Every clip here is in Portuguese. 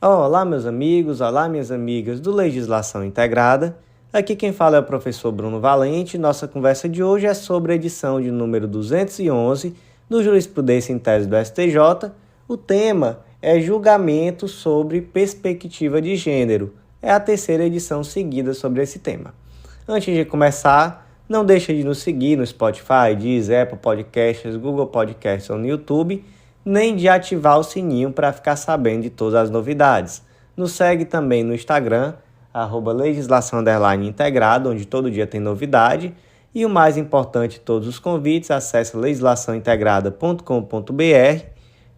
Olá, meus amigos, olá, minhas amigas do Legislação Integrada. Aqui quem fala é o professor Bruno Valente. Nossa conversa de hoje é sobre a edição de número 211 do Jurisprudência em Tese do STJ. O tema é julgamento sobre perspectiva de gênero. É a terceira edição seguida sobre esse tema. Antes de começar, não deixe de nos seguir no Spotify, Deezer, Apple Podcasts, Google Podcasts ou no YouTube, nem de ativar o sininho para ficar sabendo de todas as novidades. Nos segue também no Instagram, @legislação_integrada, onde todo dia tem novidade. E o mais importante de todos os convites, acesse legislaçãointegrada.com.br.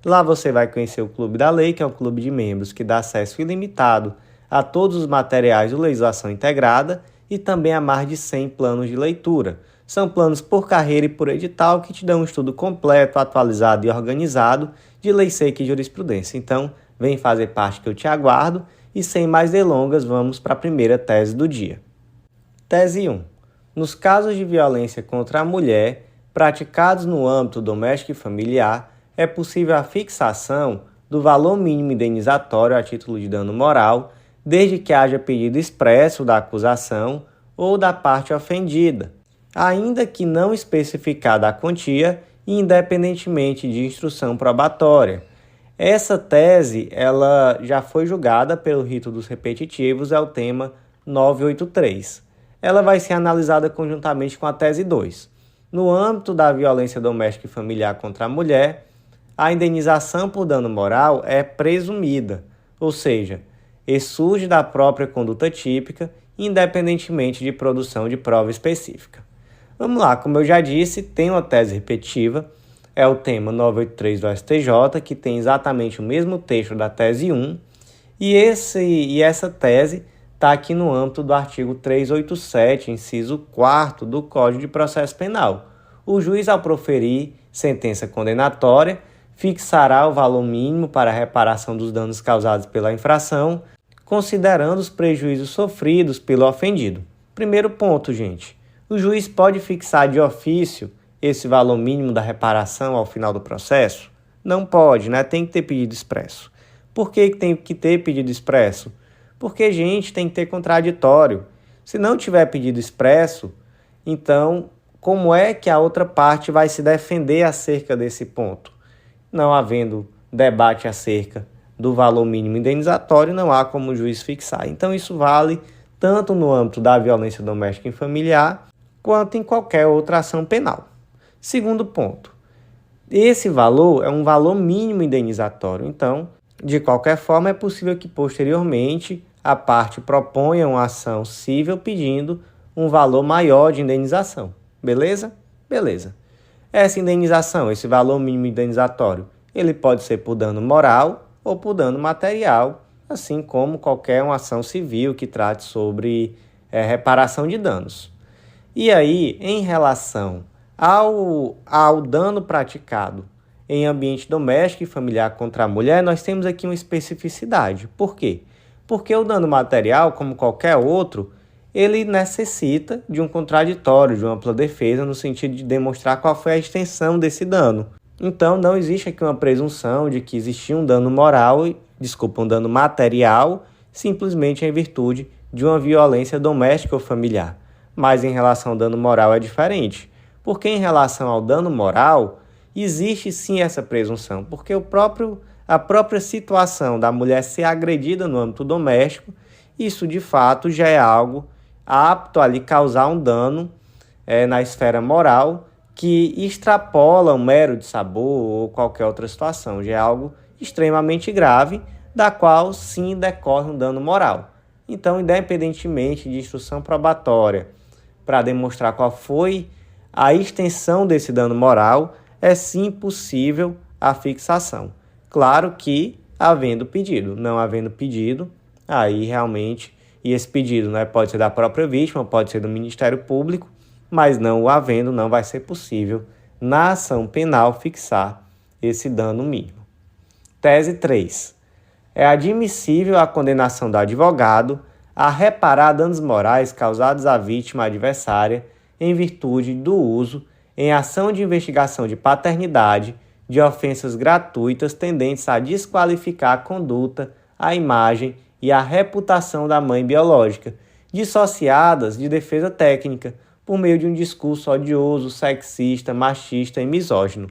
Lá você vai conhecer o Clube da Lei, que é um clube de membros que dá acesso ilimitado a todos os materiais do Legislação Integrada e também a mais de 100 planos de leitura. São planos por carreira e por edital que te dão um estudo completo, atualizado e organizado de lei seca e jurisprudência. Então, vem fazer parte que eu te aguardo e sem mais delongas, vamos para a primeira tese do dia. Tese 1. Nos casos de violência contra a mulher praticados no âmbito doméstico e familiar, é possível a fixação do valor mínimo indenizatório a título de dano moral, desde que haja pedido expresso da acusação ou da parte ofendida, ainda que não especificada a quantia, independentemente de instrução probatória. Essa tese ela já foi julgada pelo rito dos repetitivos, é o tema 983. Ela vai ser analisada conjuntamente com a tese 2. No âmbito da violência doméstica e familiar contra a mulher, a indenização por dano moral é presumida, ou seja, surge da própria conduta típica, independentemente de produção de prova específica. Vamos lá, como eu já disse, tem uma tese repetitiva, é o tema 983 do STJ, que tem exatamente o mesmo texto da tese 1, e essa tese está aqui no âmbito do artigo 387, inciso 4º do Código de Processo Penal. O juiz, ao proferir sentença condenatória, fixará o valor mínimo para a reparação dos danos causados pela infração, considerando os prejuízos sofridos pelo ofendido. Primeiro ponto, gente. O juiz pode fixar de ofício esse valor mínimo da reparação ao final do processo? Não pode, né? Tem que ter pedido expresso. Por que tem que ter pedido expresso? Porque, gente, tem que ter contraditório. Se não tiver pedido expresso, então, como é que a outra parte vai se defender acerca desse ponto? Não havendo debate acerca do valor mínimo indenizatório, não há como o juiz fixar. Então, isso vale tanto no âmbito da violência doméstica e familiar, quanto em qualquer outra ação penal. Segundo ponto, esse valor é um valor mínimo indenizatório. Então, de qualquer forma, é possível que posteriormente a parte proponha uma ação civil pedindo um valor maior de indenização. Beleza? Beleza. Essa indenização, esse valor mínimo indenizatório, ele pode ser por dano moral ou por dano material, assim como qualquer uma ação civil que trate sobre reparação de danos. E aí, em relação ao dano praticado em ambiente doméstico e familiar contra a mulher, nós temos aqui uma especificidade. Por quê? Porque o dano material, como qualquer outro, ele necessita de um contraditório, de uma ampla defesa, no sentido de demonstrar qual foi a extensão desse dano. Então, não existe aqui uma presunção de que existia um dano um dano material, simplesmente em virtude de uma violência doméstica ou familiar. Mas em relação ao dano moral é diferente, porque em relação ao dano moral, existe sim essa presunção, porque a própria situação da mulher ser agredida no âmbito doméstico, isso de fato já é algo apto a lhe causar um dano na esfera moral, que extrapola um mero dissabor ou qualquer outra situação, já é algo extremamente grave, da qual sim decorre um dano moral. Então, independentemente de instrução probatória, para demonstrar qual foi a extensão desse dano moral, é sim possível a fixação. Claro que havendo pedido. Não havendo pedido, aí realmente, e esse pedido pode ser da própria vítima, pode ser do Ministério Público, mas não o havendo, não vai ser possível na ação penal fixar esse dano mínimo. Tese 3. É admissível a condenação do advogado a reparar danos morais causados à vítima adversária em virtude do uso, em ação de investigação de paternidade, de ofensas gratuitas tendentes a desqualificar a conduta a imagem e a reputação da mãe biológica, dissociadas de defesa técnica, por meio de um discurso odioso, sexista, machista e misógino.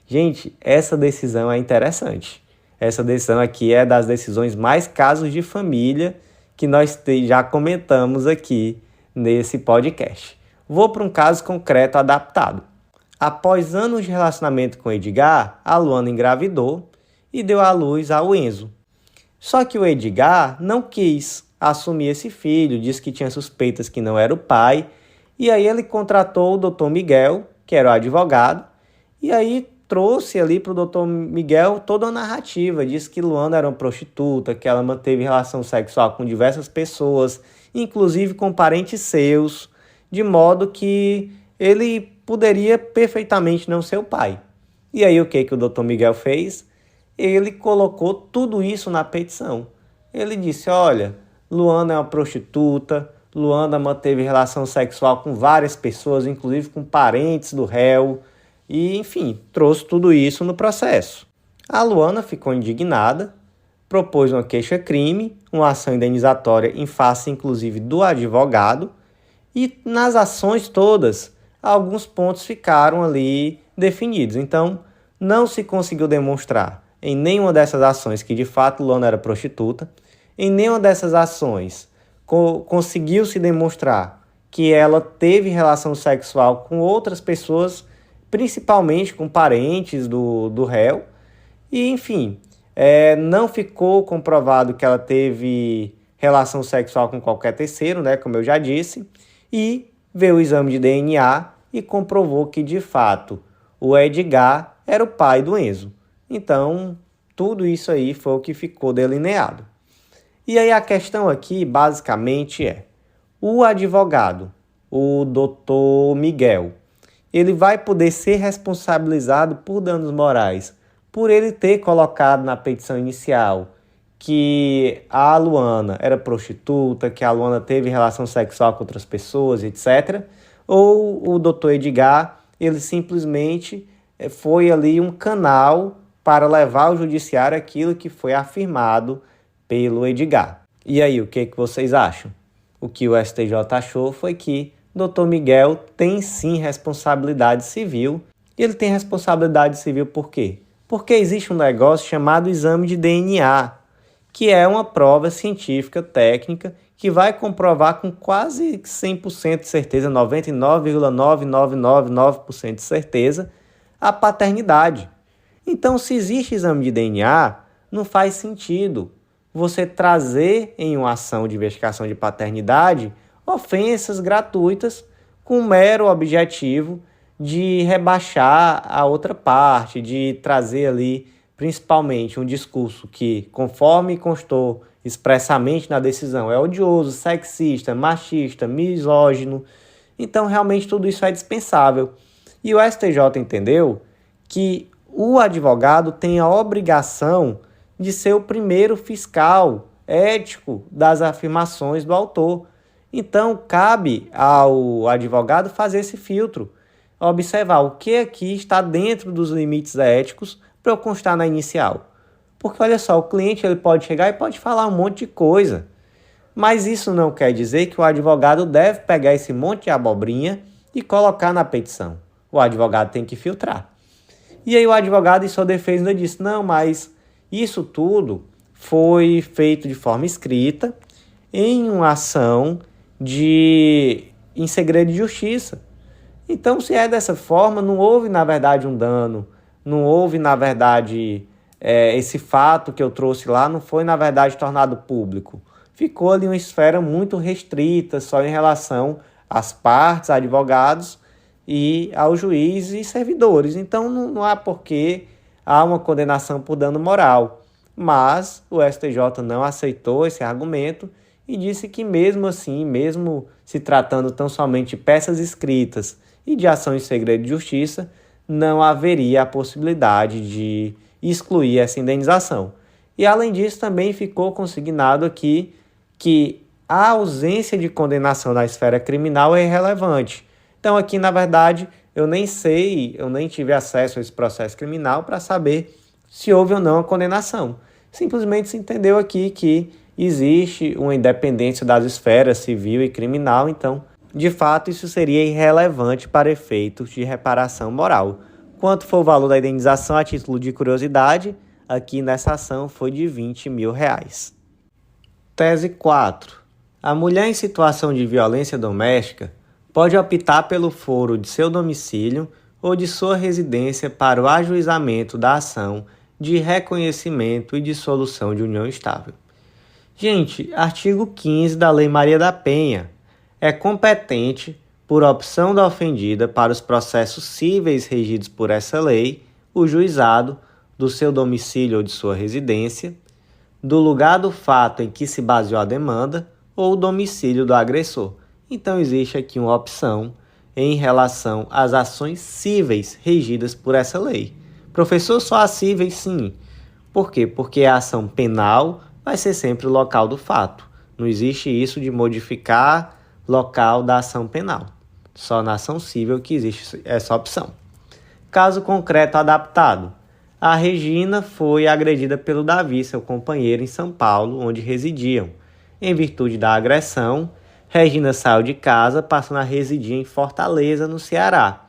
Gente, essa decisão é interessante. Essa decisão aqui é das decisões mais casos de família que nós já comentamos aqui nesse podcast. Vou para um caso concreto adaptado. Após anos de relacionamento com Edgar, a Luana engravidou e deu à luz ao Enzo. Só que o Edgar não quis assumir esse filho, disse que tinha suspeitas que não era o pai, e aí ele contratou o Dr. Miguel, que era o advogado, e aí trouxe ali para o Dr. Miguel toda a narrativa, disse que Luana era uma prostituta, que ela manteve relação sexual com diversas pessoas, inclusive com parentes seus, de modo que ele poderia perfeitamente não ser o pai. E aí o que o Dr. Miguel fez? Ele colocou tudo isso na petição. Ele disse, olha, Luana é uma prostituta, Luana manteve relação sexual com várias pessoas, inclusive com parentes do réu, e, enfim, trouxe tudo isso no processo. A Luana ficou indignada, propôs uma queixa-crime, uma ação indenizatória em face, inclusive, do advogado, e nas ações todas, alguns pontos ficaram ali definidos. Então, não se conseguiu demonstrar em nenhuma dessas ações que, de fato, Luana era prostituta, em nenhuma dessas ações conseguiu-se demonstrar que ela teve relação sexual com outras pessoas, principalmente com parentes do réu, e, enfim, não ficou comprovado que ela teve relação sexual com qualquer terceiro, né, como eu já disse, e veio o exame de DNA e comprovou que, de fato, o Edgar era o pai do Enzo. Então, tudo isso aí foi o que ficou delineado. E aí a questão aqui, basicamente, é o advogado, o Dr. Miguel, ele vai poder ser responsabilizado por danos morais, por ele ter colocado na petição inicial que a Luana era prostituta, que a Luana teve relação sexual com outras pessoas, etc. Ou o Dr. Edgar, ele simplesmente foi ali um canal para levar ao judiciário aquilo que foi afirmado pelo Edgar. E aí, o que vocês acham? O que o STJ achou foi que Dr. Miguel tem sim responsabilidade civil. E ele tem responsabilidade civil por quê? Porque existe um negócio chamado exame de DNA, que é uma prova científica técnica que vai comprovar com quase 100% de certeza, 99,9999% de certeza, a paternidade. Então, se existe exame de DNA, não faz sentido você trazer em uma ação de investigação de paternidade ofensas gratuitas com o mero objetivo de rebaixar a outra parte, de trazer ali principalmente um discurso que, conforme constou expressamente na decisão, é odioso, sexista, machista, misógino. Então, realmente, tudo isso é dispensável. E o STJ entendeu que o advogado tem a obrigação de ser o primeiro fiscal ético das afirmações do autor. Então, cabe ao advogado fazer esse filtro, observar o que aqui está dentro dos limites éticos para eu constar na inicial. Porque, olha só, o cliente ele pode chegar e pode falar um monte de coisa, mas isso não quer dizer que o advogado deve pegar esse monte de abobrinha e colocar na petição. O advogado tem que filtrar. E aí o advogado, em sua defesa, ainda disse, não, mas isso tudo foi feito de forma escrita em uma ação em segredo de justiça. Então, se é dessa forma, não houve, na verdade, um dano, não houve, na verdade, esse fato que eu trouxe lá não foi, na verdade, tornado público. Ficou ali uma esfera muito restrita, só em relação às partes, advogados e aos juízes e servidores. Então, não há porquê há uma condenação por dano moral. Mas o STJ não aceitou esse argumento e disse que mesmo assim, mesmo se tratando tão somente de peças escritas e de ação em segredo de justiça, não haveria a possibilidade de excluir essa indenização. E além disso, também ficou consignado aqui que a ausência de condenação na esfera criminal é irrelevante. Então aqui, na verdade, eu nem tive acesso a esse processo criminal para saber se houve ou não a condenação. Simplesmente se entendeu aqui que existe uma independência das esferas civil e criminal, então, de fato, isso seria irrelevante para efeitos de reparação moral. Quanto for o valor da indenização, a título de curiosidade, aqui nessa ação foi de R$20 mil. Tese 4. A mulher em situação de violência doméstica pode optar pelo foro de seu domicílio ou de sua residência para o ajuizamento da ação de reconhecimento e dissolução de união estável. Gente, artigo 15 da Lei Maria da Penha é competente, por opção da ofendida, para os processos cíveis regidos por essa lei, o juizado do seu domicílio ou de sua residência, do lugar do fato em que se baseou a demanda ou o domicílio do agressor. Então existe aqui uma opção em relação às ações cíveis regidas por essa lei. Professor, só as cíveis? Sim. Por quê? Porque a ação penal vai ser sempre o local do fato. Não existe isso de modificar local da ação penal. Só na ação civil que existe essa opção. Caso concreto adaptado. A Regina foi agredida pelo Davi, seu companheiro, em São Paulo, onde residiam. Em virtude da agressão, Regina saiu de casa, passando a residir em Fortaleza, no Ceará.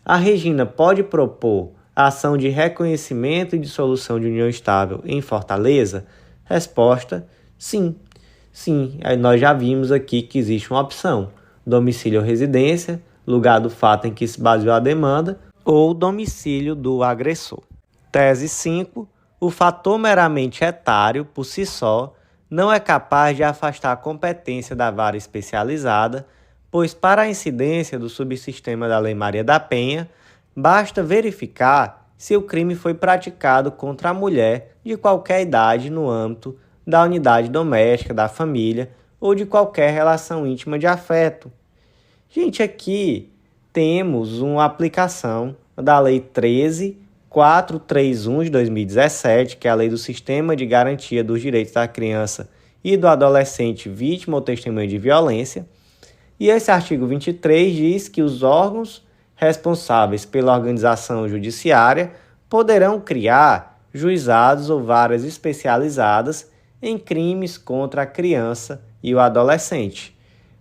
A Regina pode propor a ação de reconhecimento e dissolução de união estável em Fortaleza? Resposta: sim. Sim, aí nós já vimos aqui que existe uma opção: domicílio ou residência, lugar do fato em que se baseou a demanda, ou domicílio do agressor. Tese 5. O fator meramente etário, por si só, não é capaz de afastar a competência da vara especializada, pois para a incidência do subsistema da Lei Maria da Penha, basta verificar se o crime foi praticado contra a mulher de qualquer idade no âmbito da unidade doméstica, da família ou de qualquer relação íntima de afeto. Gente, aqui temos uma aplicação da Lei 13.431 de 2017, que é a Lei do Sistema de Garantia dos Direitos da Criança e do Adolescente vítima ou testemunha de violência. E esse artigo 23 diz que os órgãos responsáveis pela organização judiciária poderão criar juizados ou varas especializadas em crimes contra a criança e o adolescente.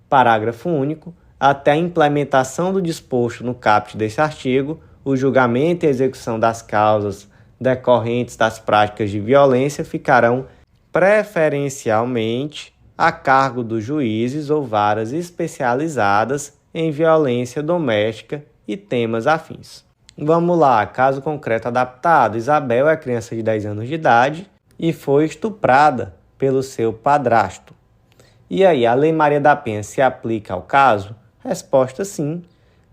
Parágrafo único. Até a implementação do disposto no caput desse artigo, o julgamento e a execução das causas decorrentes das práticas de violência ficarão preferencialmente a cargo dos juízes ou varas especializadas em violência doméstica e temas afins. Vamos lá, caso concreto adaptado. Isabel é criança de 10 anos de idade e foi estuprada pelo seu padrasto. E aí, a Lei Maria da Penha se aplica ao caso? Resposta: sim.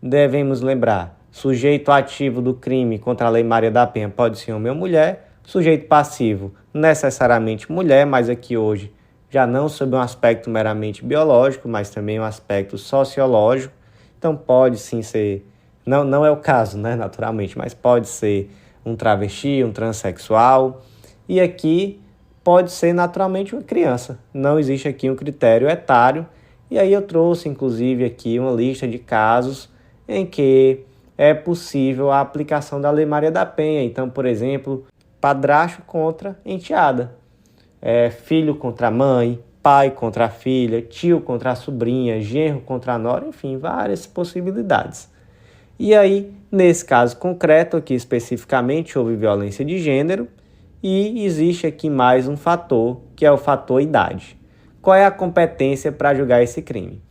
Devemos lembrar: sujeito ativo do crime contra a Lei Maria da Penha pode ser homem ou mulher, sujeito passivo necessariamente mulher, mas aqui hoje já não sob um aspecto meramente biológico, mas também um aspecto sociológico. Então pode sim ser, não é o caso, né, naturalmente, mas pode ser um travesti, um transexual, e aqui pode ser naturalmente uma criança. Não existe aqui um critério etário. E aí eu trouxe, inclusive, aqui uma lista de casos em que é possível a aplicação da Lei Maria da Penha. Então, por exemplo, padrasto contra enteada, filho contra a mãe, pai contra a filha, tio contra a sobrinha, genro contra a nora, enfim, várias possibilidades. E aí, nesse caso concreto, aqui especificamente, houve violência de gênero e existe aqui mais um fator, que é o fator idade. Qual é a competência para julgar esse crime?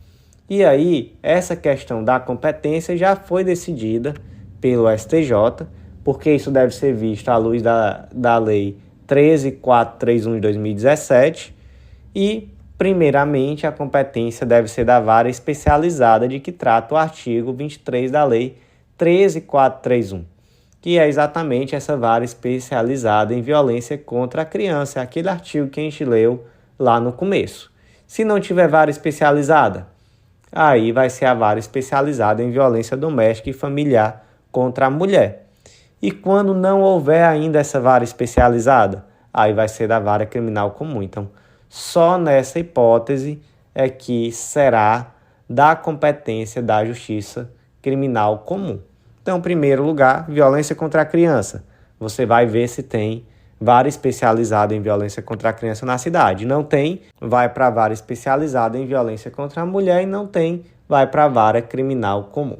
E aí, essa questão da competência já foi decidida pelo STJ, porque isso deve ser visto à luz da Lei 13.431 de 2017, e, primeiramente, a competência deve ser da vara especializada de que trata o artigo 23 da Lei 13.431, que é exatamente essa vara especializada em violência contra a criança, é aquele artigo que a gente leu lá no começo. Se não tiver vara especializada, aí vai ser a vara especializada em violência doméstica e familiar contra a mulher. E quando não houver ainda essa vara especializada, aí vai ser da vara criminal comum. Então, só nessa hipótese é que será da competência da justiça criminal comum. Então, em primeiro lugar, violência contra a criança. Você vai ver se tem vara especializada em violência contra a criança na cidade. Não tem, vai para a vara especializada em violência contra a mulher, e não tem, vai para a vara criminal comum.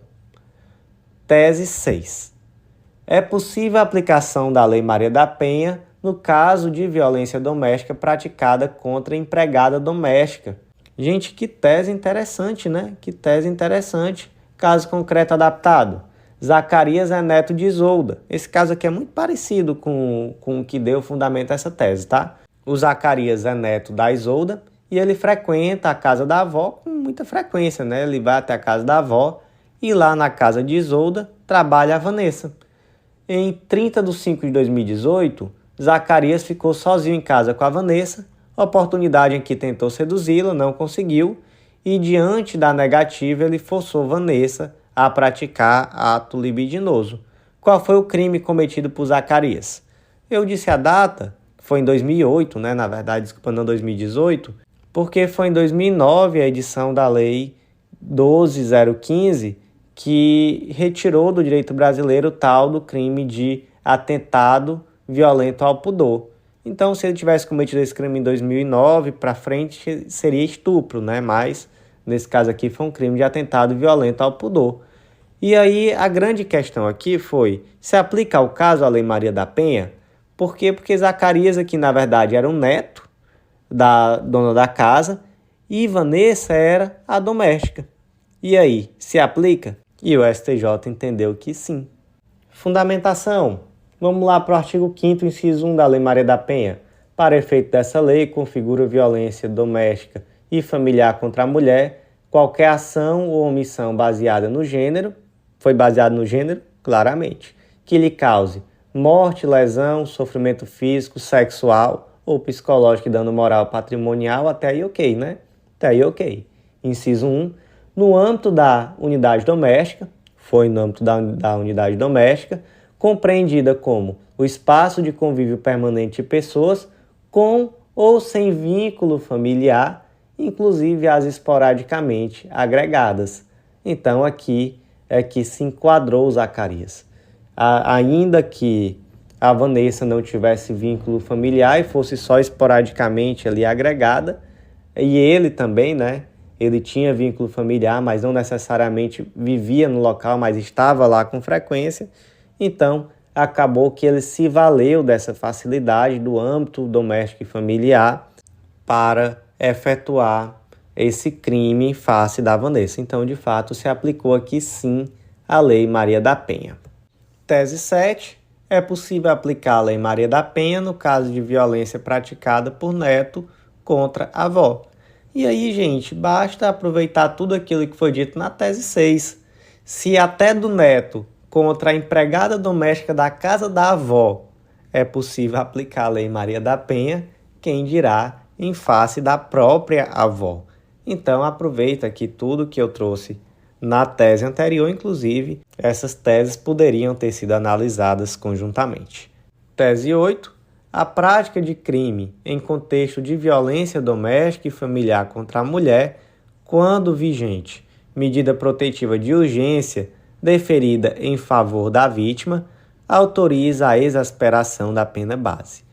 Tese 6. É possível a aplicação da Lei Maria da Penha no caso de violência doméstica praticada contra empregada doméstica. Gente, que tese interessante, né? Que tese interessante. Caso concreto adaptado. Zacarias é neto de Isolda. Esse caso aqui é muito parecido com o que deu fundamento a essa tese, tá? O Zacarias é neto da Isolda e ele frequenta a casa da avó com muita frequência, né? Ele vai até a casa da avó e lá na casa de Isolda trabalha a Vanessa. Em 30 de 5 de 2018, Zacarias ficou sozinho em casa com a Vanessa, oportunidade em que tentou seduzi-la, não conseguiu, e diante da negativa ele forçou Vanessa a praticar ato libidinoso. Qual foi o crime cometido por Zacarias? Eu disse a data, foi em 2008, né? Na verdade, desculpa, não 2018, porque foi em 2009 a edição da Lei 12.015 que retirou do direito brasileiro o tal do crime de atentado violento ao pudor. Então, se ele tivesse cometido esse crime em 2009, para frente seria estupro, né? Mas, nesse caso aqui, foi um crime de atentado violento ao pudor. E aí, a grande questão aqui foi, se aplica ao caso a Lei Maria da Penha? Por quê? Porque Zacarias aqui, na verdade, era um neto da dona da casa e Vanessa era a doméstica. E aí, se aplica? E o STJ entendeu que sim. Fundamentação. Vamos lá para o artigo 5º, inciso 1 da Lei Maria da Penha. Para efeito dessa lei, configura violência doméstica e familiar contra a mulher qualquer ação ou omissão baseada no gênero, foi baseado no gênero, claramente, que lhe cause morte, lesão, sofrimento físico, sexual ou psicológico e dano moral patrimonial, até aí ok, né? Até aí ok. Inciso 1. No âmbito da unidade doméstica, foi no âmbito da unidade doméstica, compreendida como o espaço de convívio permanente de pessoas com ou sem vínculo familiar, inclusive as esporadicamente agregadas. Então, aqui é que se enquadrou Zacarias. Ainda que a Vanessa não tivesse vínculo familiar e fosse só esporadicamente ali agregada, e ele também, né? Ele tinha vínculo familiar, mas não necessariamente vivia no local, mas estava lá com frequência. Então, acabou que ele se valeu dessa facilidade do âmbito doméstico e familiar para efetuar esse crime em face da Vanessa. Então, de fato, se aplicou aqui sim a Lei Maria da Penha. Tese 7. É possível aplicar a Lei Maria da Penha no caso de violência praticada por neto contra a avó. E aí, gente, basta aproveitar tudo aquilo que foi dito na tese 6. Se até do neto contra a empregada doméstica da casa da avó é possível aplicar a Lei Maria da Penha, quem dirá em face da própria avó. Então, aproveita aqui tudo que eu trouxe na tese anterior, inclusive, essas teses poderiam ter sido analisadas conjuntamente. Tese 8. A prática de crime em contexto de violência doméstica e familiar contra a mulher, quando vigente medida protetiva de urgência deferida em favor da vítima, autoriza a exasperação da pena base.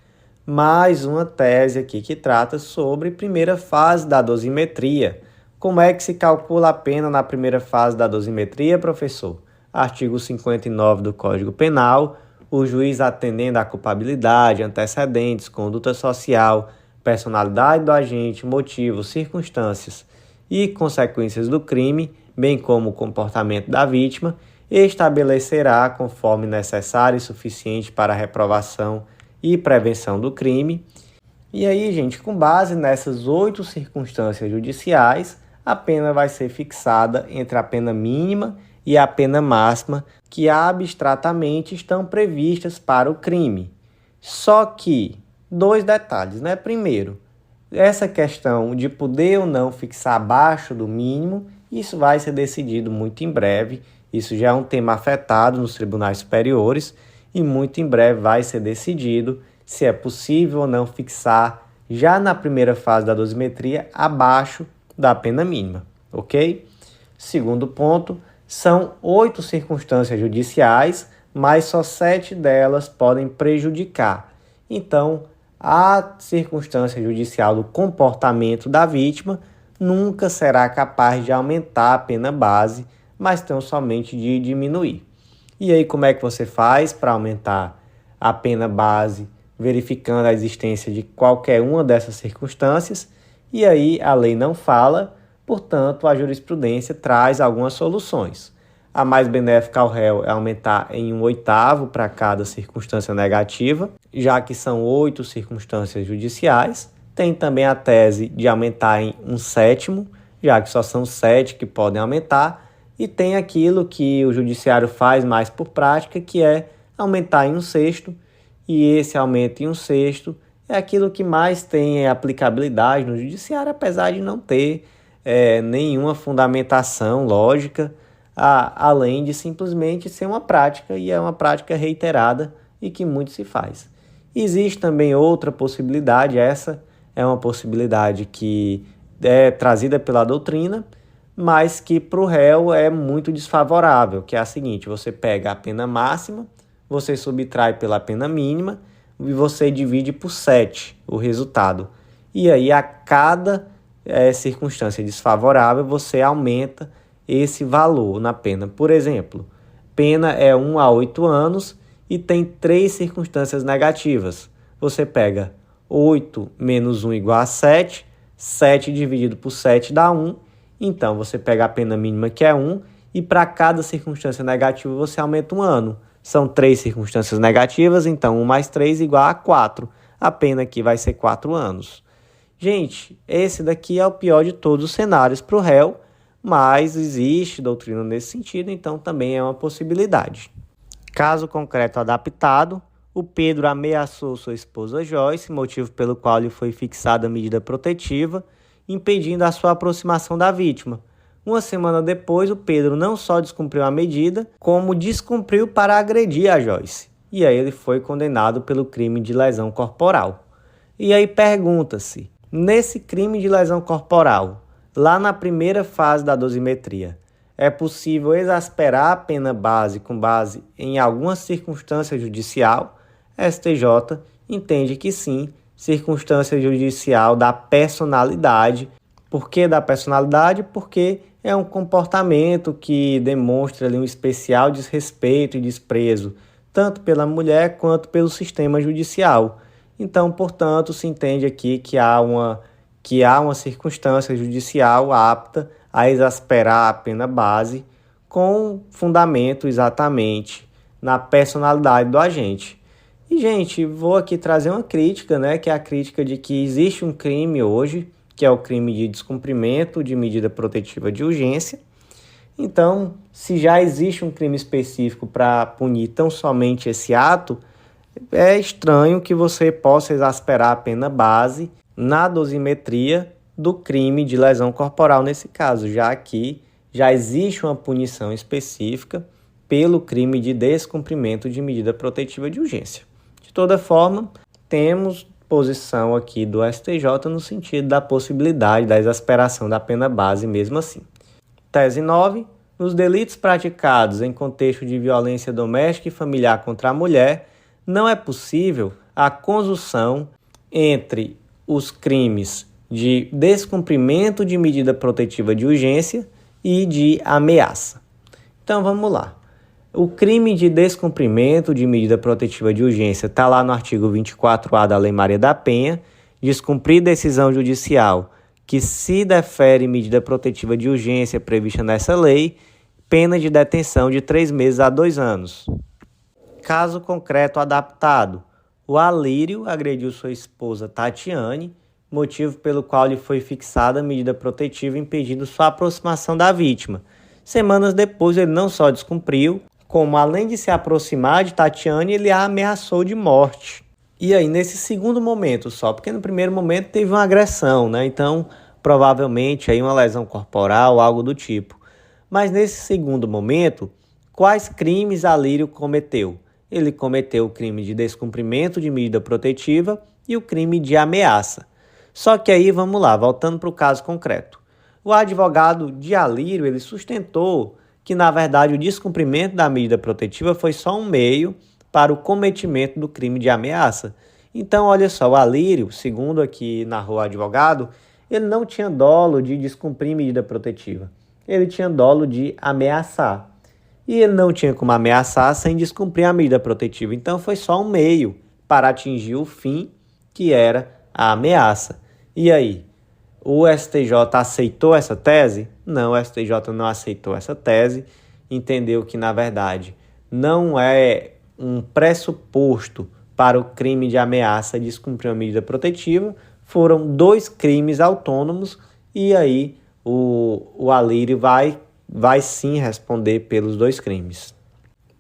Mais uma tese aqui que trata sobre primeira fase da dosimetria. Como é que se calcula a pena na primeira fase da dosimetria, professor? Artigo 59 do Código Penal. O juiz, atendendo à culpabilidade, antecedentes, conduta social, personalidade do agente, motivos, circunstâncias e consequências do crime, bem como o comportamento da vítima, estabelecerá, conforme necessário e suficiente para a reprovação e prevenção do crime. E aí, gente, com base nessas 8 circunstâncias judiciais, a pena vai ser fixada entre a pena mínima e a pena máxima que abstratamente estão previstas para o crime. Só que, 2 detalhes, né? Primeiro, essa questão de poder ou não fixar abaixo do mínimo, isso vai ser decidido muito em breve. Isso já é um tema afetado nos tribunais superiores e muito em breve vai ser decidido se é possível ou não fixar, já na primeira fase da dosimetria, abaixo da pena mínima, ok? Segundo ponto, são 8 circunstâncias judiciais, mas só 7 delas podem prejudicar. Então, a circunstância judicial do comportamento da vítima nunca será capaz de aumentar a pena base, mas tão somente de diminuir. E aí, como é que você faz para aumentar a pena base, verificando a existência de qualquer uma dessas circunstâncias? E aí, a lei não fala, portanto, a jurisprudência traz algumas soluções. A mais benéfica ao réu é aumentar em 1/8 para cada circunstância negativa, já que são 8 circunstâncias judiciais. Tem também a tese de aumentar em 1/7, já que só são 7 que podem aumentar. E tem aquilo que o judiciário faz mais por prática, que é aumentar em 1/6. E esse aumento em 1/6 é aquilo que mais tem aplicabilidade no judiciário, apesar de não ter nenhuma fundamentação lógica, além de simplesmente ser uma prática, e é uma prática reiterada e que muito se faz. Existe também outra possibilidade, essa é uma possibilidade que é trazida pela doutrina, mas que para o réu é muito desfavorável, que é a seguinte: você pega a pena máxima, você subtrai pela pena mínima e você divide por 7 o resultado. E aí, a cada circunstância desfavorável, você aumenta esse valor na pena. Por exemplo, pena é 1 a 8 anos e tem 3 circunstâncias negativas. Você pega 8 menos 1 igual a 7, 7 dividido por 7 dá 1. Então, você pega a pena mínima, que é 1, e para cada circunstância negativa você aumenta 1 ano. São 3 circunstâncias negativas, então 1 mais 3 igual a 4. A pena aqui vai ser 4 anos. Gente, esse daqui é o pior de todos os cenários para o réu, mas existe doutrina nesse sentido, então também é uma possibilidade. Caso concreto adaptado: o Pedro ameaçou sua esposa Joyce, motivo pelo qual lhe foi fixada a medida protetiva, impedindo a sua aproximação da vítima. Uma semana depois, o Pedro não só descumpriu a medida, como descumpriu para agredir a Joyce. E aí ele foi condenado pelo crime de lesão corporal. E aí pergunta-se: nesse crime de lesão corporal, lá na primeira fase da dosimetria, é possível exasperar a pena base com base em alguma circunstância judicial? STJ entende que sim, circunstância judicial da personalidade. Por que da personalidade? Porque é um comportamento que demonstra ali um especial desrespeito e desprezo, tanto pela mulher quanto pelo sistema judicial. Então, portanto, se entende aqui que há uma circunstância judicial apta a exasperar a pena base, com fundamento exatamente na personalidade do agente. E, gente, vou aqui trazer uma crítica, né, que é a crítica de que existe um crime hoje, que é o crime de descumprimento de medida protetiva de urgência. Então, se já existe um crime específico para punir tão somente esse ato, é estranho que você possa exasperar a pena base na dosimetria do crime de lesão corporal nesse caso, já que já existe uma punição específica pelo crime de descumprimento de medida protetiva de urgência. De toda forma, temos posição aqui do STJ no sentido da possibilidade da exasperação da pena base mesmo assim. Tese 9. Nos delitos praticados em contexto de violência doméstica e familiar contra a mulher, não é possível a conjunção entre os crimes de descumprimento de medida protetiva de urgência e de ameaça. Então vamos lá. O crime de descumprimento de medida protetiva de urgência está lá no artigo 24A da Lei Maria da Penha: descumprir decisão judicial que se defere medida protetiva de urgência prevista nessa lei, pena de detenção de 3 meses a 2 anos. Caso concreto adaptado: o Alírio agrediu sua esposa Tatiane, motivo pelo qual lhe foi fixada a medida protetiva impedindo sua aproximação da vítima. Semanas depois, ele não só descumpriu, como além de se aproximar de Tatiane, ele a ameaçou de morte. E aí, nesse segundo momento só, porque no primeiro momento teve uma agressão, né? Então, provavelmente aí uma lesão corporal, algo do tipo. Mas nesse segundo momento, quais crimes Alírio cometeu? Ele cometeu o crime de descumprimento de medida protetiva e o crime de ameaça. Só que aí, vamos lá, voltando para o caso concreto. O advogado de Alírio, ele sustentou que, na verdade, o descumprimento da medida protetiva foi só um meio para o cometimento do crime de ameaça. Então, olha só, o Alírio, segundo aqui narrou o advogado, ele não tinha dolo de descumprir medida protetiva. Ele tinha dolo de ameaçar. E ele não tinha como ameaçar sem descumprir a medida protetiva. Então, foi só um meio para atingir o fim, que era a ameaça. E aí, o STJ aceitou essa tese? Não, o STJ não aceitou essa tese. Entendeu que, na verdade, não é um pressuposto para o crime de ameaça descumprir uma medida protetiva. Foram dois crimes autônomos e aí o Alírio vai sim responder pelos dois crimes.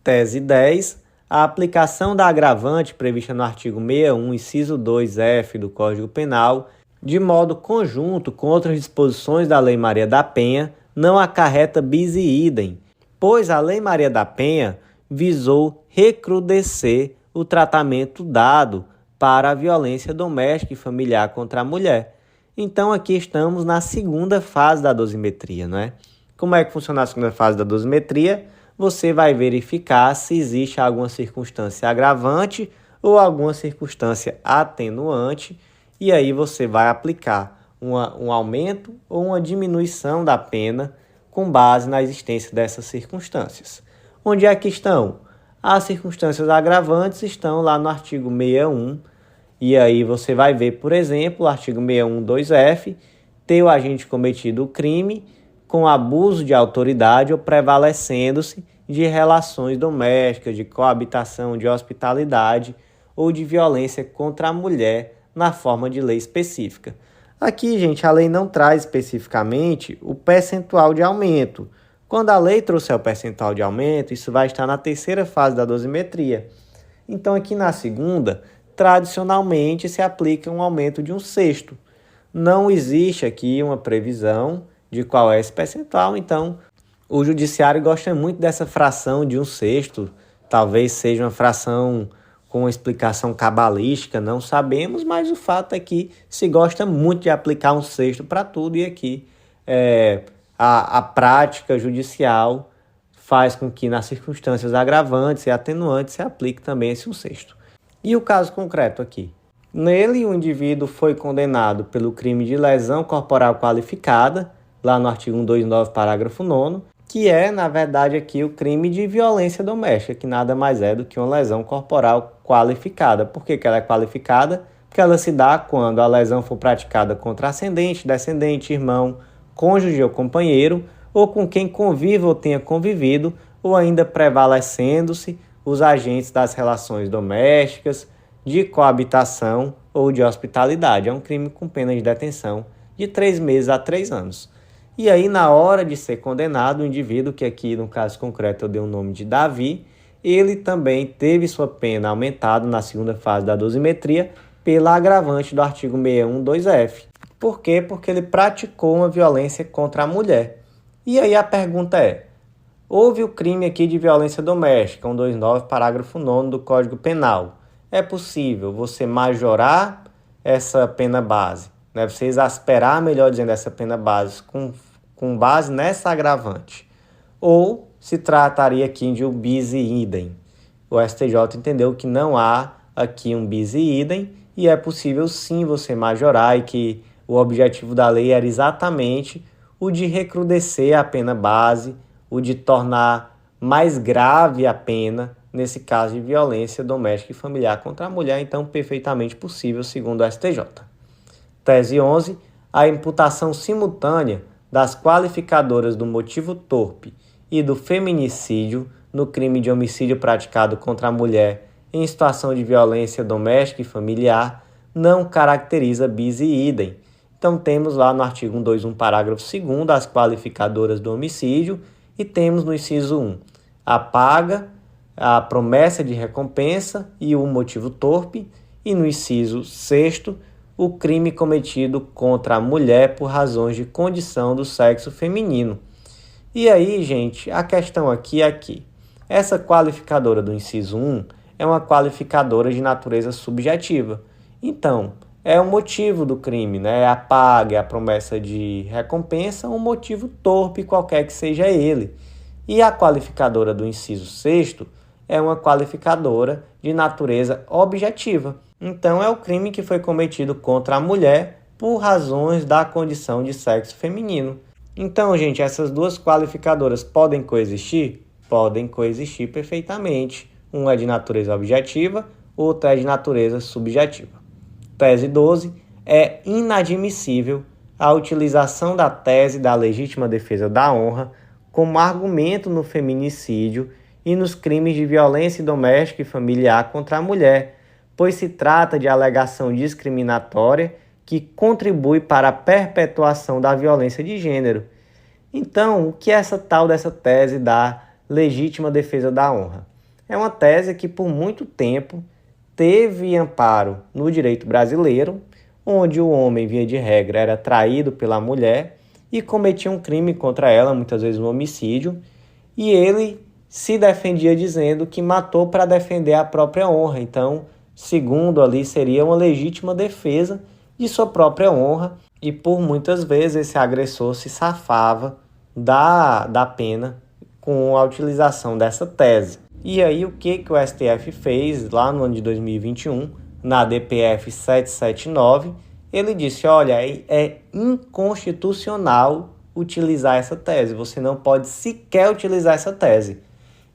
Tese 10. A aplicação da agravante prevista no artigo 61, inciso 2F do Código Penal, de modo conjunto com outras disposições da Lei Maria da Penha, não acarreta bis e idem, pois a Lei Maria da Penha visou recrudescer o tratamento dado para a violência doméstica e familiar contra a mulher. Então, aqui estamos na segunda fase da dosimetria, não é? Como é que funciona a segunda fase da dosimetria? Você vai verificar se existe alguma circunstância agravante ou alguma circunstância atenuante, e aí você vai aplicar um aumento ou uma diminuição da pena com base na existência dessas circunstâncias. Onde é que estão? As circunstâncias agravantes estão lá no artigo 61, e aí você vai ver, por exemplo, o artigo 61, 2F, ter o agente cometido o crime com abuso de autoridade ou prevalecendo-se de relações domésticas, de coabitação, de hospitalidade ou de violência contra a mulher na forma de lei específica. Aqui, gente, a lei não traz especificamente o percentual de aumento. Quando a lei trouxer o percentual de aumento, isso vai estar na terceira fase da dosimetria. Então, aqui na segunda, tradicionalmente se aplica um aumento de 1/6. Não existe aqui uma previsão de qual é esse percentual, então o judiciário gosta muito dessa fração de 1/6, talvez seja uma fração com uma explicação cabalística, não sabemos, mas o fato é que se gosta muito de aplicar 1/6 para tudo, e aqui a prática judicial faz com que nas circunstâncias agravantes e atenuantes se aplique também esse 1/6. E o caso concreto aqui? Nele, o indivíduo foi condenado pelo crime de lesão corporal qualificada, lá no artigo 129, parágrafo 9º, que é, na verdade, aqui o crime de violência doméstica, que nada mais é do que uma lesão corporal qualificada. Por que ela é qualificada? Porque ela se dá quando a lesão for praticada contra ascendente, descendente, irmão, cônjuge ou companheiro, ou com quem convive ou tenha convivido, ou ainda prevalecendo-se os agentes das relações domésticas, de coabitação ou de hospitalidade. É um crime com pena de detenção de 3 meses a 3 anos. E aí, na hora de ser condenado, o indivíduo, que aqui no caso concreto eu dei o nome de Davi, ele também teve sua pena aumentada na segunda fase da dosimetria pela agravante do artigo 61, 2F. Por quê? Porque ele praticou uma violência contra a mulher. E aí a pergunta é, houve o crime aqui de violência doméstica, 129, parágrafo 9º do Código Penal. É possível você majorar essa pena base, né? Você exasperar, melhor dizendo, essa pena base com base nessa agravante. Ou se trataria aqui de um bis e idem. O STJ entendeu que não há aqui um bis e idem e é possível sim você majorar, e que o objetivo da lei era exatamente o de recrudescer a pena base, o de tornar mais grave a pena nesse caso de violência doméstica e familiar contra a mulher, então perfeitamente possível, segundo o STJ. Tese 11. A imputação simultânea das qualificadoras do motivo torpe e do feminicídio no crime de homicídio praticado contra a mulher em situação de violência doméstica e familiar não caracteriza bis e idem. Então temos lá no artigo 121, parágrafo 2º, as qualificadoras do homicídio, e temos no inciso 1 a paga, a promessa de recompensa e o motivo torpe, e no inciso 6º o crime cometido contra a mulher por razões de condição do sexo feminino. E aí, gente, a questão aqui é que essa qualificadora do inciso 1 é uma qualificadora de natureza subjetiva. Então, é o motivo do crime, né? É a paga, é a promessa de recompensa, um motivo torpe, qualquer que seja ele. E a qualificadora do inciso 6º é uma qualificadora de natureza objetiva. Então é o crime que foi cometido contra a mulher por razões da condição de sexo feminino. Então, gente, essas duas qualificadoras podem coexistir? Podem coexistir perfeitamente. Uma é de natureza objetiva, outra é de natureza subjetiva. Tese 12. É inadmissível a utilização da tese da legítima defesa da honra como argumento no feminicídio e nos crimes de violência doméstica e familiar contra a mulher, pois se trata de alegação discriminatória que contribui para a perpetuação da violência de gênero. Então, o que é essa tal dessa tese da legítima defesa da honra? É uma tese que por muito tempo teve amparo no direito brasileiro, onde o homem, via de regra, era traído pela mulher e cometia um crime contra ela, muitas vezes um homicídio, e ele se defendia dizendo que matou para defender a própria honra. Então, segundo ali, seria uma legítima defesa de sua própria honra, e por muitas vezes esse agressor se safava da pena com a utilização dessa tese. E aí o que o STF fez lá no ano de 2021, na DPF 779, ele disse, olha, é inconstitucional utilizar essa tese, você não pode sequer utilizar essa tese.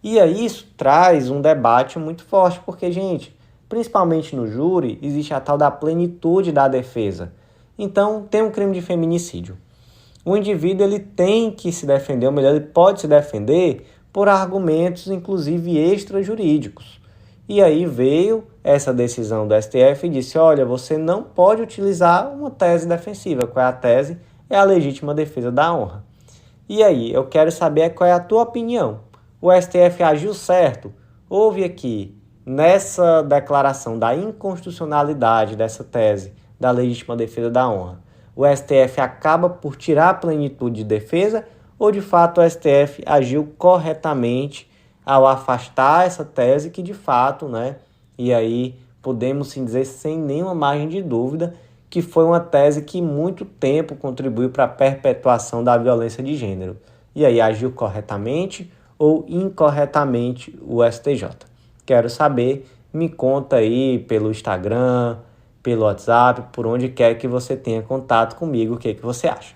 E aí isso traz um debate muito forte, porque, gente, principalmente no júri, existe a tal da plenitude da defesa. Então, tem um crime de feminicídio. O indivíduo ele tem que se defender, ou melhor, ele pode se defender por argumentos, inclusive extrajurídicos. E aí veio essa decisão do STF e disse, olha, você não pode utilizar uma tese defensiva. Qual é a tese? É a legítima defesa da honra. E aí, eu quero saber qual é a tua opinião. O STF agiu certo? Houve aqui, nessa declaração da inconstitucionalidade dessa tese da legítima defesa da honra, o STF acaba por tirar a plenitude de defesa ou de fato o STF agiu corretamente ao afastar essa tese que de fato, e aí podemos sim dizer sem nenhuma margem de dúvida que foi uma tese que muito tempo contribuiu para a perpetuação da violência de gênero. E aí agiu corretamente ou incorretamente o STJ? Quero saber, me conta aí pelo Instagram, pelo WhatsApp, por onde quer que você tenha contato comigo, o que você acha.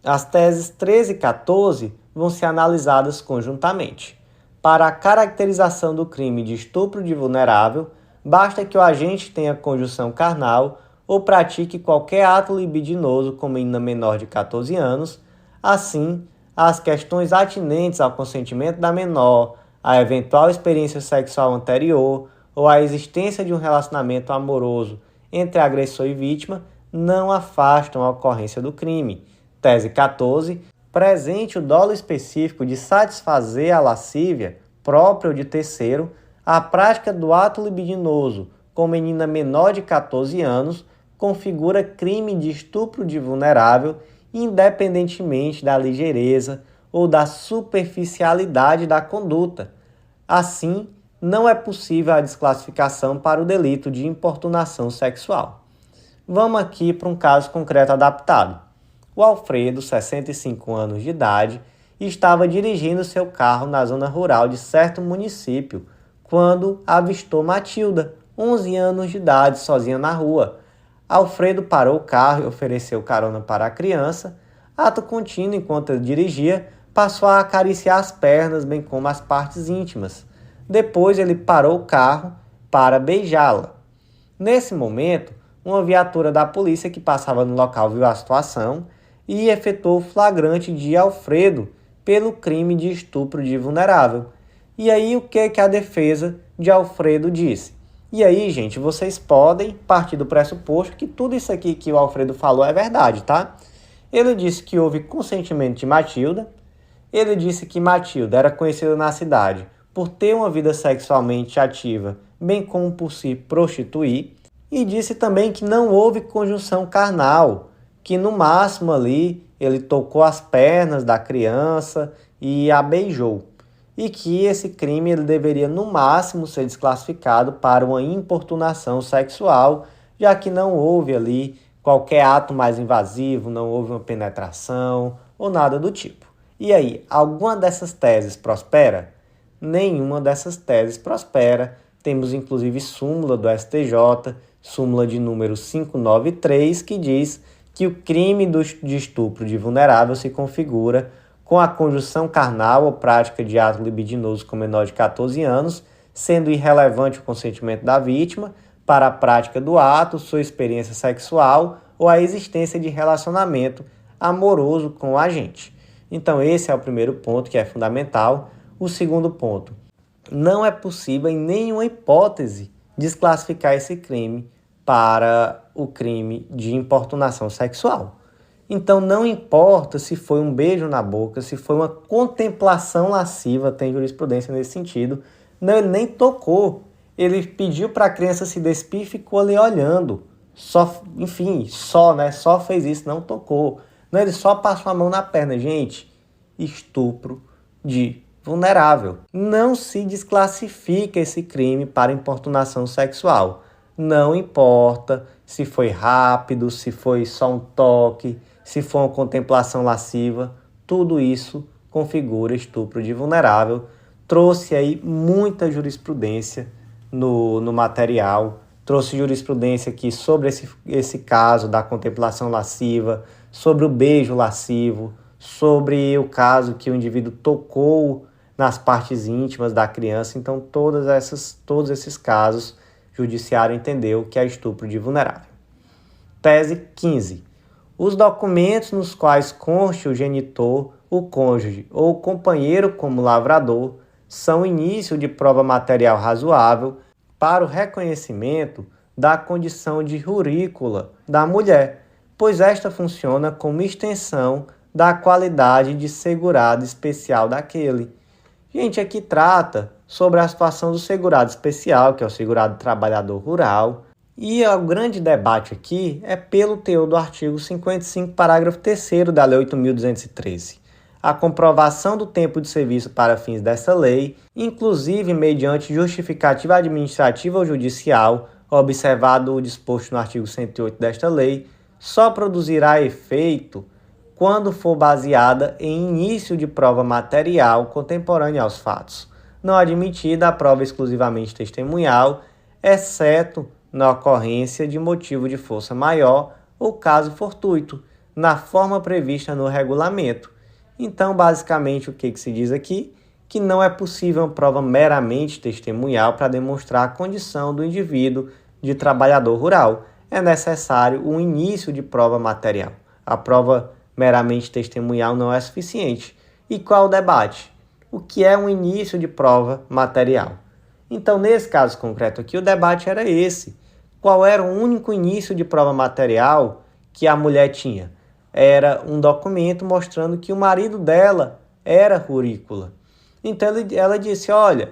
As teses 13 e 14 vão ser analisadas conjuntamente. Para a caracterização do crime de estupro de vulnerável, basta que o agente tenha conjunção carnal ou pratique qualquer ato libidinoso com menina menor de 14 anos. Assim, as questões atinentes ao consentimento da menor, à eventual experiência sexual anterior ou à existência de um relacionamento amoroso entre agressor e vítima não afastam a ocorrência do crime. Tese 14. Presente o dolo específico de satisfazer a lascívia, própria ou de terceiro, a prática do ato libidinoso com menina menor de 14 anos configura crime de estupro de vulnerável, independentemente da ligeireza ou da superficialidade da conduta. Assim, não é possível a desclassificação para o delito de importunação sexual. Vamos aqui para um caso concreto adaptado. O Alfredo, 65 anos de idade, estava dirigindo seu carro na zona rural de certo município quando avistou Matilda, 11 anos de idade, sozinha na rua. Alfredo parou o carro e ofereceu carona para a criança. Ato contínuo, enquanto ele dirigia, passou a acariciar as pernas, bem como as partes íntimas. Depois ele parou o carro para beijá-la. Nesse momento, uma viatura da polícia que passava no local viu a situação e efetuou o flagrante de Alfredo pelo crime de estupro de vulnerável. E aí o que a defesa de Alfredo disse? E aí, gente, vocês podem partir do pressuposto que tudo isso aqui que o Alfredo falou é verdade, tá? Ele disse que houve consentimento de Matilda. Ele disse que Matilda era conhecida na cidade por ter uma vida sexualmente ativa, bem como por se prostituir. E disse também que não houve conjunção carnal, que no máximo ali ele tocou as pernas da criança e a beijou. E que esse crime ele deveria no máximo ser desclassificado para uma importunação sexual, já que não houve ali qualquer ato mais invasivo, não houve uma penetração ou nada do tipo. E aí, alguma dessas teses prospera? Nenhuma dessas teses prospera, Temos inclusive súmula do STJ, súmula de número 593, que diz que o crime de estupro de vulnerável se configura com a conjunção carnal ou prática de ato libidinoso com menor de 14 anos, sendo irrelevante o consentimento da vítima para a prática do ato, sua experiência sexual ou a existência de relacionamento amoroso com o agente. Então esse é o primeiro ponto que é fundamental. O segundo ponto, não é possível em nenhuma hipótese desclassificar esse crime para o crime de importunação sexual. Então não importa se foi um beijo na boca, se foi uma contemplação lasciva, tem jurisprudência nesse sentido. Não, ele nem tocou. Ele pediu para a criança se despir e ficou ali olhando. Só fez isso, não tocou. Não, ele só passou a mão na perna. Gente, estupro de vulnerável. Não se desclassifica esse crime para importunação sexual. Não importa se foi rápido, se foi só um toque, se foi uma contemplação lasciva, tudo isso configura estupro de vulnerável. Trouxe aí muita jurisprudência no material, trouxe jurisprudência aqui sobre esse caso da contemplação lasciva, sobre o beijo lascivo, sobre o caso que o indivíduo tocou nas partes íntimas da criança. Então, todos esses casos, o judiciário entendeu que é estupro de vulnerável. Tese 15. Os documentos nos quais conste o genitor, o cônjuge ou o companheiro como lavrador são início de prova material razoável para o reconhecimento da condição de rurícola da mulher, pois esta funciona como extensão da qualidade de segurado especial daquele. Gente, aqui trata sobre a situação do segurado especial, que é o segurado trabalhador rural, e o grande debate aqui é pelo teor do artigo 55, parágrafo 3º da Lei 8.213. A comprovação do tempo de serviço para fins dessa lei, inclusive mediante justificativa administrativa ou judicial, observado o disposto no artigo 108 desta lei, só produzirá efeito quando for baseada em início de prova material contemporânea aos fatos, não admitida a prova exclusivamente testemunhal, exceto na ocorrência de motivo de força maior ou caso fortuito, na forma prevista no regulamento. Então, basicamente, o que se diz aqui? Que não é possível uma prova meramente testemunhal para demonstrar a condição do indivíduo de trabalhador rural. É necessário um início de prova material. A prova meramente testemunhal não é suficiente. E qual o debate? O que é um início de prova material? Então, nesse caso concreto aqui, o debate era esse. Qual era o único início de prova material que a mulher tinha? Era um documento mostrando que o marido dela era rurícola. Então ela disse, olha,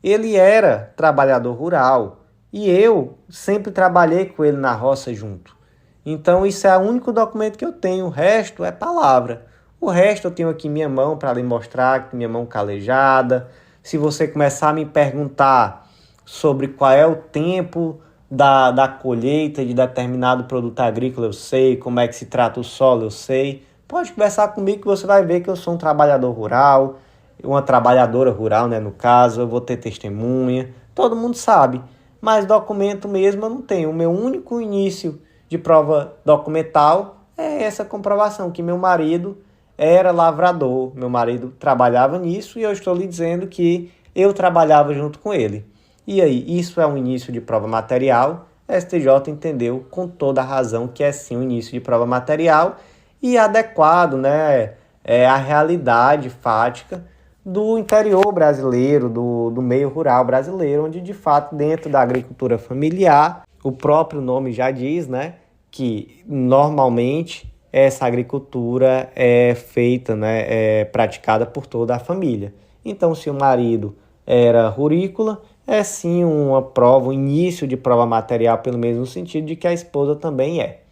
ele era trabalhador rural e eu sempre trabalhei com ele na roça junto. Então isso é o único documento que eu tenho, o resto é palavra. O resto eu tenho aqui em minha mão para lhe mostrar, minha mão calejada. Se você começar a me perguntar sobre qual é o tempo da colheita de determinado produto agrícola, eu sei. Como é que se trata o solo, eu sei. Pode conversar comigo que você vai ver que eu sou um trabalhador rural, uma trabalhadora rural, né, no caso. Eu vou ter testemunha, todo mundo sabe. Mas documento mesmo eu não tenho. O meu único início de prova documental é essa comprovação, que meu marido era lavrador, meu marido trabalhava nisso e eu estou lhe dizendo que eu trabalhava junto com ele. E aí, isso é um início de prova material? A STJ entendeu com toda a razão que é sim um início de prova material e adequado, né, à realidade fática do interior brasileiro, do meio rural brasileiro, onde de fato dentro da agricultura familiar, o próprio nome já diz, né, que normalmente essa agricultura é feita, né, é praticada por toda a família. Então, se o marido era rurícola, é sim uma prova, um início de prova material, pelo menos no sentido de que a esposa também é.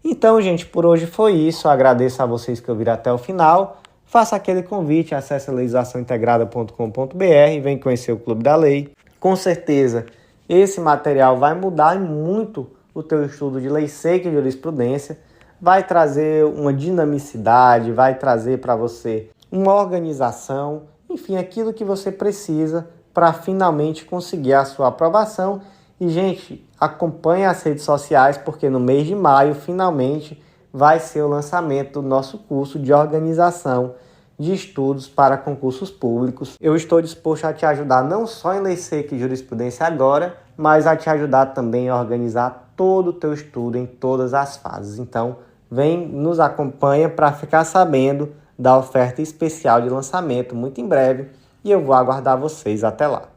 Então, gente, por hoje foi isso. Eu agradeço a vocês que ouviram até o final. Faça aquele convite, acesse legislaçãointegrada.com.br e vem conhecer o Clube da Lei. Com certeza, esse material vai mudar muito o teu estudo de lei seca e jurisprudência, vai trazer uma dinamicidade, vai trazer para você uma organização, enfim, aquilo que você precisa para finalmente conseguir a sua aprovação. E, gente, acompanhe as redes sociais, porque no mês de maio, finalmente, vai ser o lançamento do nosso curso de organização de estudos para concursos públicos. Eu estou disposto a te ajudar não só em Lei Seca e Jurisprudência agora, mas a te ajudar também a organizar todo o teu estudo em todas as fases. Então, vem, nos acompanha para ficar sabendo da oferta especial de lançamento muito em breve, e eu vou aguardar vocês até lá.